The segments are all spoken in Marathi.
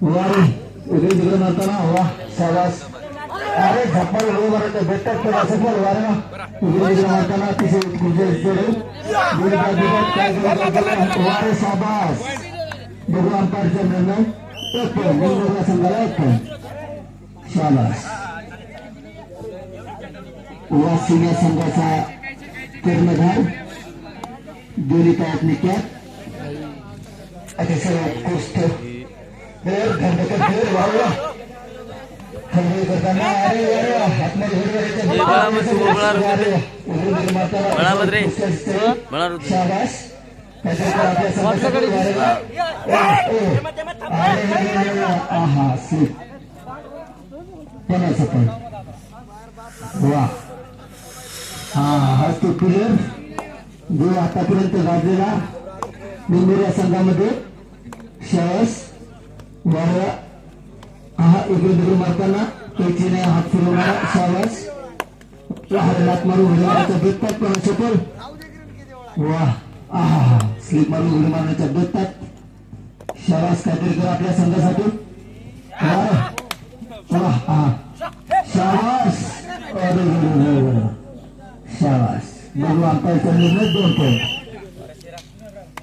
वारी इकडे तिकडे मारताना वा शाबास. अरे झप्पल हो बरं भेटतात तर असं पण वारे ना इकडे तिकडे मारताना अतिशय वारे शाबास. बघू अंपायरचा निर्णय एक पॉईंट निवडून संघाला एक पॉईंट. शाबास. वासिया संघाचा कर्णधार दोन्ही पायात निक्यात अतिशय उत्कृष्ट घंटकर खेळ वाढला खंडे करताना. अरे शाबास. हा स्लिप पन्नास पण वा. हा तो प्लेयर जो आतापर्यंत गाजलेला मुंबई संघामध्ये शाबास. वारा हा इकडे तिकडे मारताना कैचीने हात फिरवणारा शाबास. हात मारून उडी मारण्याचा बेतात पण सफल. वा हा स्लिप मारून उडी मारण्याच्या बेतात शाबास. काहीतरी कर आपल्या संघासाठी. शाबास. शाबास. बघू अंपायरचा निर्णय 2 पॉईंट.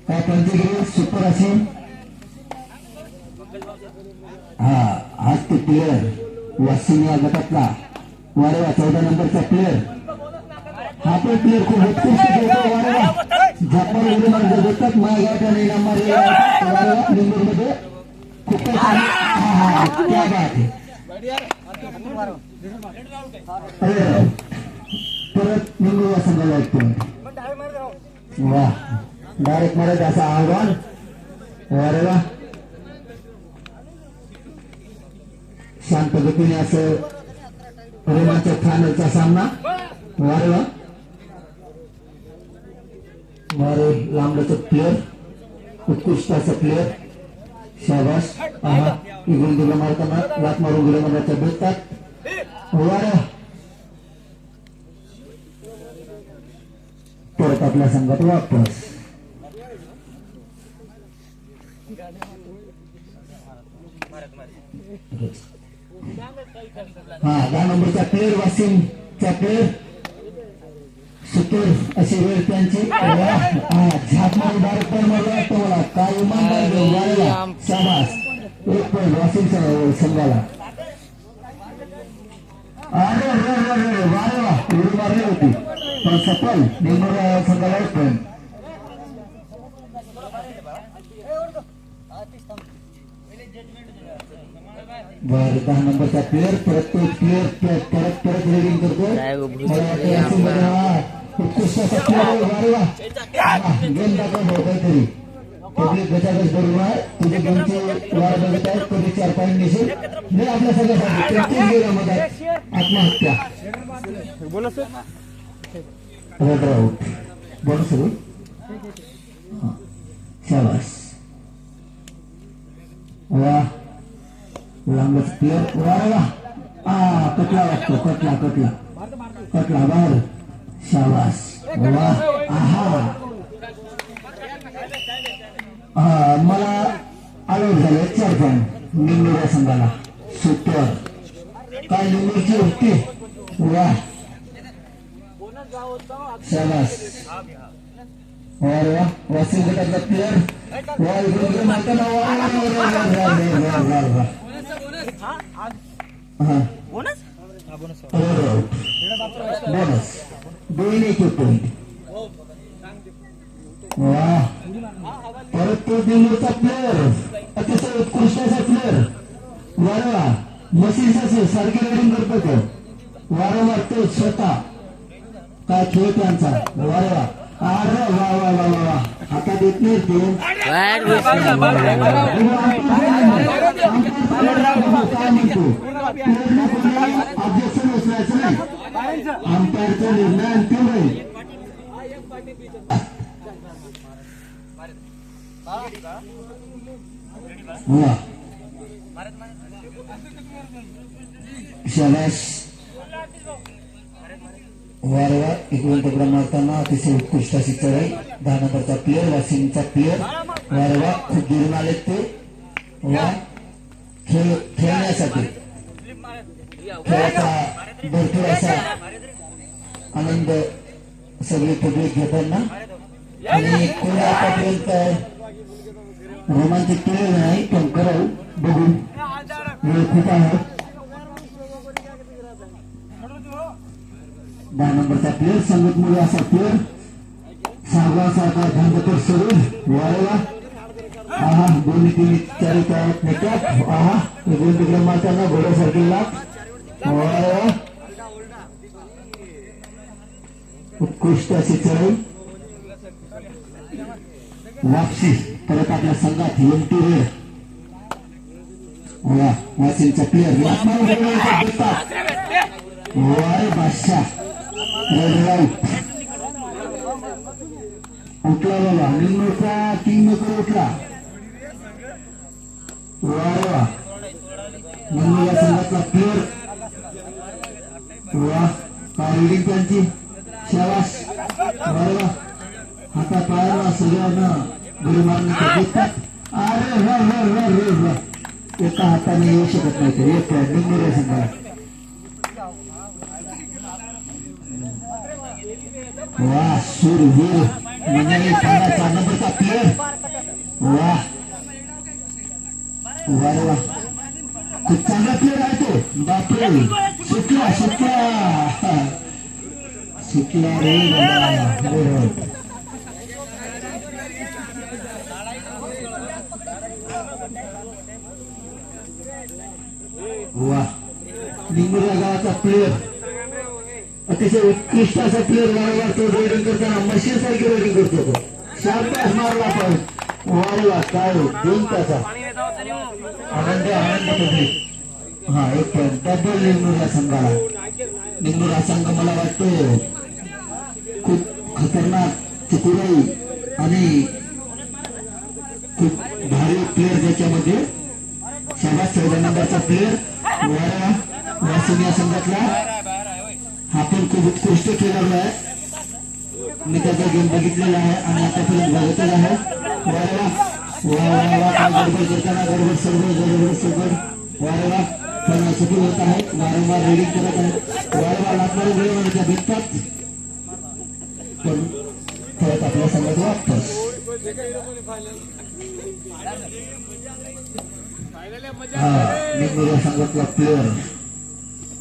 काय पंचगिरी सुपर असेल. हाच ते प्लेयर वाशिम या गटातला वारेवा 14 नंबरचा प्लेयर. हा पण प्लेयर खूप उत्कृष्ट खेळतो. वारेवा झपार उडी मारत देतात मायगावच्या नंबर मध्ये खूपच त्या बात परत निंबू संघाला ऐकतो. वा डायरेक्ट मारत असं आव्हान. वारेवा शांत गतीने असं रोमांचक फायनलचा सामना. वारे वारे लांबलचक प्लेयर उत्कृष्ट असं प्लेयर शाबास. इकडून तिला मारताना लात मारून गेले मनाच्या भेटतात. वारे परत आपल्या संघात वापस. हा 10 नंबरचा प्लेयर वासिमचा प्लेयर सुपर अशी वेळ त्यांची. झाप मारून डायरेक्ट मारला वाटतं मला. काय इमानदार वारेला शाबास. 1 पॉईंट वासिम संघाला. अरे वारेवा उडी मारली होती पण सफल निंबूर संघाला 1 पॉईंट. बर 10 नंबरचा प्लेयर परत तो प्लेयर परत रेडिंग करतो. उत्कृष्ट गेम दाखवतो काहीतरी पब्लिक गजागज बरोबर आहे. तुझे गेमचे वार बघत आहेत कधी 4 पॉईंट निघेल मी आपल्या सगळ्यासाठी आत्महत्या रेड आउट बोनस सुरू. शाबास. वा लांबच प्लेयर. वारेवा कटला वाटतो. कटला बाहेर. शाबास. वा मला आलोट झाले 4 पॉईंट निंबूच्या संघाला. सुपर काय निंबूची होती. वा शाबास. वारेवा वासिम गटातला प्लेयर. वा इकडे मारताना बोनस 2 पॉईंट. वा परत तो दिल्लीचा प्लेयर अतिशय उत्कृष्ट असा प्लेयर. वारंवार मशीन सारखी रेडिंग करतो तो. वारंवार तो स्वतः काय खेळ त्यांचा. वारंवार अरे वा वा वा वा हातात येत नाही ते. ऑब्जेक्शन असल्याचं नाही. अंपायरचा निर्णय अंतिम होईल. शाबास. वारंवार इकडून तिकडे मारताना अतिशय उत्कृष्ट अशी चढाई. 10 नंबरचा प्लेयर वासिमचा प्लेयर. वारंवार खूप दुरून आलेत ते. वा खेळण्यासाठी खेळाचा भरपूर असा आनंद सगळे पब्लिक घेताना आणि कोणी आतापर्यंत रोमांचित केलेलं नाही पण करावं बघू वेळ खूप आहे 10 नंबरचा प्लेअर संगत मुळे असा प्लेअर सारखा धांदकर सोडून वारेला आहा दोन्ही तीन चारी काळात नेतात आहा दोन तिकडे मारताना घोड्यासारखी लाभ वारेला उत्कृष्ट अशी चढाई वापसी परत आपल्या संघात एमटी रेड वासिमचा प्लेअर वारे बादशाह रेड राईट उठला बाबा निम्नचा 3 मीटर उठला वारे वा निम्न या संघातला प्लेअर वा काय रिडिंग त्यांची शाबास वारे वा हाता पायाला सगळ्यांना गोळी मारण्याचा देतात अरे वा वा वा वा वा एका हाताने येऊ शकत नाही ते एक निम्न संघाला वाह सूरवीर म्हणजे 4 नंबरचा प्लेअर वाह वाह वाह खूप चांगला प्लेअर आहे तो बापरे सुटला रे वाह निंबुर्या गावाचा प्लेअर अतिशय उत्कृष्ट असा प्लेअर वारंवार तो रेडिंग करताना मशीन सारखी रेडिंग करतो तो शाबास मारला पाहिजे वारला काय 2 तासा आनंद पब्लिक हा एक डबल निंबुर्या संघाला निंबुर्या संघ मला वाटतो खूप खतरनाक चतुराई आणि खूप भारी प्लेअर ज्याच्यामध्ये शाबास 14 नंबरचा प्लेअर वासिम या संघातला हा पण खूप उत्कृष्ट खेळाडू आहे मी त्याचा गेम बघितलेला आहे आणि आतापर्यंत बघतच आहे गडबड करताना गडबड सगळं वारंवार खेळणं सफल होत आहे वारंवार रेडिंग करत आहे वारंवार लागणारे वेळ त्या भेटतात पण परत आपल्या संघात वापस हा निंबुर्या संघातला प्लेअर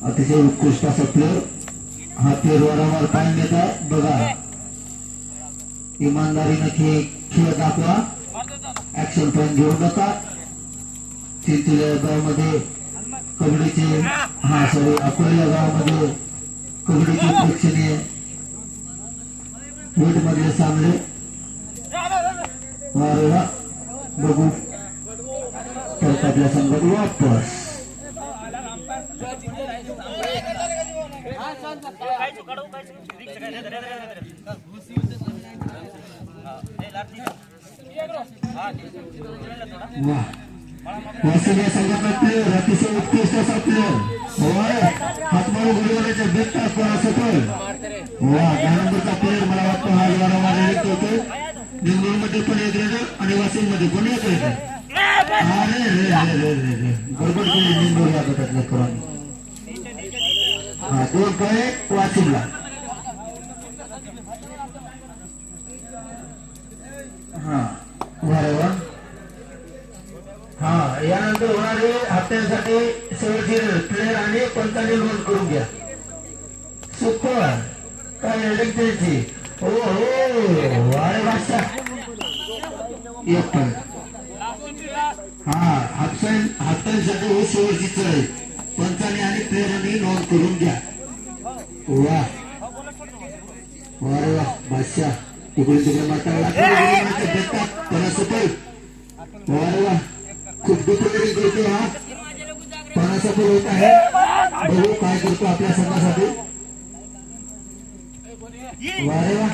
अतिशय उत्कृष्ट असा प्लेअर हा प्लेअर वारंवार पाय नेता बघा इमानदारीनं खेळ दाखवा ऍक्शन पॉइंट घेऊ नका चिंचोली गावामध्ये कबड्डीचे अकोला गावामध्ये कबड्डीचे प्रेक्षणीय वेट मधले सामने वारंवार बघू परत आपल्या संघात वापस वासिम या संघातला प्लेअर अतिशय उत्कृष्ट असा प्लेअर हातमारू गुरुवाराच्या बेटा सफल वा 10 नंबरचा प्लेअर मला वाटतं हा वारंवार रेडिंग करतो निंबूरमध्ये पण एक रेडर आणि वासिम मध्ये पण एक रेडर अरे रे बरोबर केली निंबूर या गटातल्या करून हा 2 पॉईंट वासिमला हा वारंवार हा यानंतर होणारे हप्त्यांसाठी शेवटची प्लेअर आणि पंचांनी नोंद करून घ्या सुपर काय रेडिंग त्याची हो वारे बादशाह एक पण हा हप्त्यांसाठी हो शेवटची चढाई पंचांनी आणि प्लेअरांनी नोंद करून घ्या वा वारे वा बादशाह तिकडून तिकडे माता देतात त्याला सुपर वारे वा खूप दुखरी करतो हा पण सफल होत आहे बघू काय करतो आपल्या संघासाठी वारे वा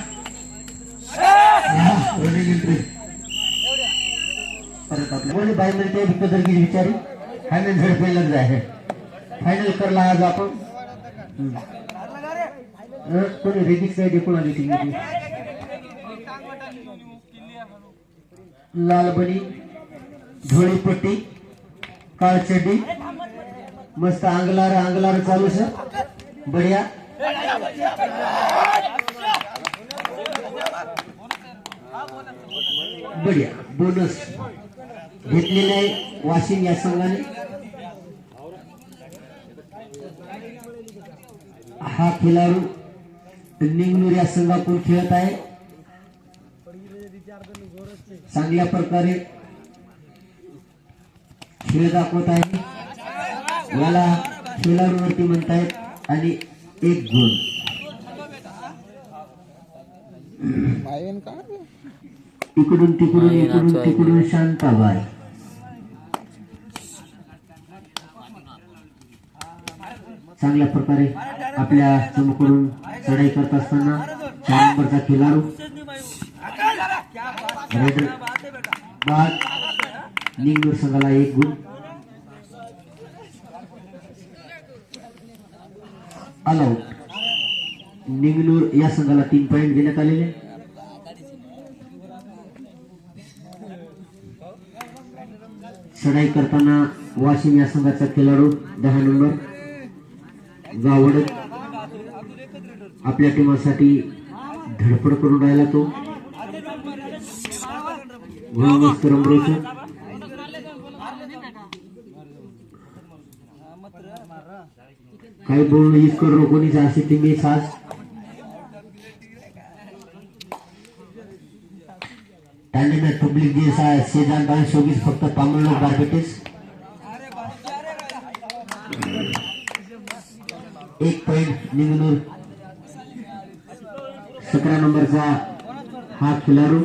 रनिंग एंट्री परत आपल्या 22 मिनिटे विकतर्गी विचारी फायनल झडपेलच आहे फायनल करला आज आपण कोणी रेजिक्स काय देखून आली लालबनी धोळीपट्टी काळ चड्डी मस्त अंगलार चालू सर बढिया बढिया बोनस घेतलेला आहे वाशिम या संघाने. हा खेळाडू निंगनूर या संघाकडून खेळत आहे. चांगल्या प्रकारे खेळ दाखवत आहे. याला खेळाडूवरती म्हणतायत आणि एक गुण. इकडून तिकडून शांताबाई चांगल्या प्रकारे आपल्या चमकडून चढाई करत असताना 4 नंबरचा खेळाडू बाद निंगनूर संघाला 1 गुण. ऑलआउट. निंगनूर या संघाला 3 पॉइंट देण्यात आलेले. चढाई करताना वाशिम या संघाचा खेळाडू 10 नंबर गावड आपल्या टीमासाठी धडपड करून राहिला. तो काही बोलणं यूज करू कोणीच अशी टीम आज तांडे पब्लिक जे सेजान बाय 24 फक्त पामलो बार्बेटेस 1 पॉइंट निंगनूर. 17 नंबरचा हा खेळाडू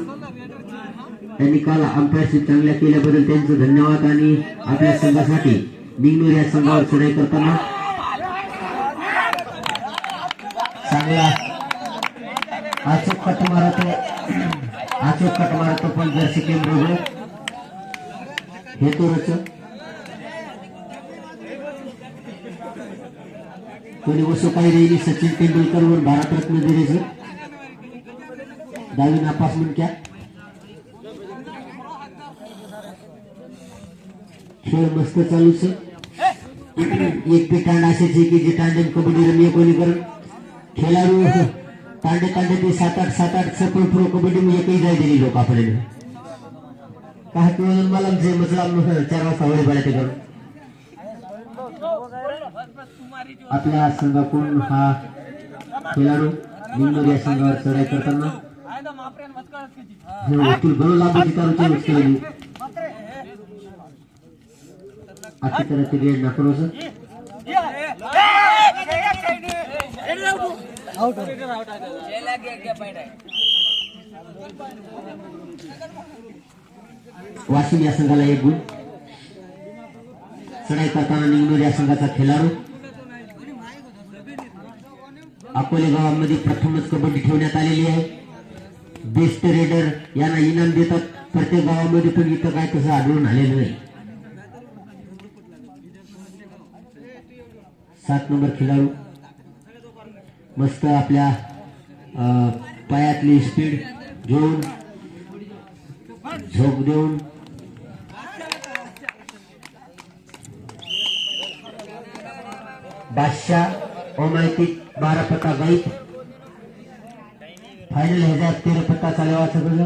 त्यांनी काल अंपायरशिप चांगल्या केल्याबद्दल त्यांचं धन्यवाद. आणि आपल्या संघासाठी निंगनूर या संघावर चढाई करताना चांगला अचूक कट मारतो पण जर्सी केंद्र हे तो रच कोणी वस्तू काही राहिली. सचिन तेंडुलकर वर भारतरत्न दिले 10वी नापास म्हणक्या. खेळ मस्त चालू छे. एक पे टांड असे छे की जे टांडे कबड्डी रमीए कोणी कर खेळाडू टांडे ते 7-8 सफल प्रो कबड्डी में एकही जाय दिली लोक आपल्याला का केवळ मला जे मतलब 4 वाजता होळे बळते करून आपल्या संघाकडून हा खेळाडू निंगनूर या संघावर चढाई करताना वकील बरो लांबी तारुचे मुश्किल अच्छी तरह से गेंद नकलो से आउट वाशिम या संघाला 1 गुण. चढाई करताना निंगनूर या संघाचा खेळाडू अकोले गावामध्ये प्रथमच कबड्डी ठेवण्यात आलेली आहे. बेस्ट रेडर यांना इनाम देतात प्रत्येक गावामध्ये पण इथं काय तसं आढळून आलेलं नाही. 7 नंबर खेळाडू मस्त आपल्या पायातली स्पीड घेऊन झोप देऊन बादशाह ओमायती 12 पत्ता गाईत फायनल ह्याच्यात 13 पत्ता चालवायचा तुझं.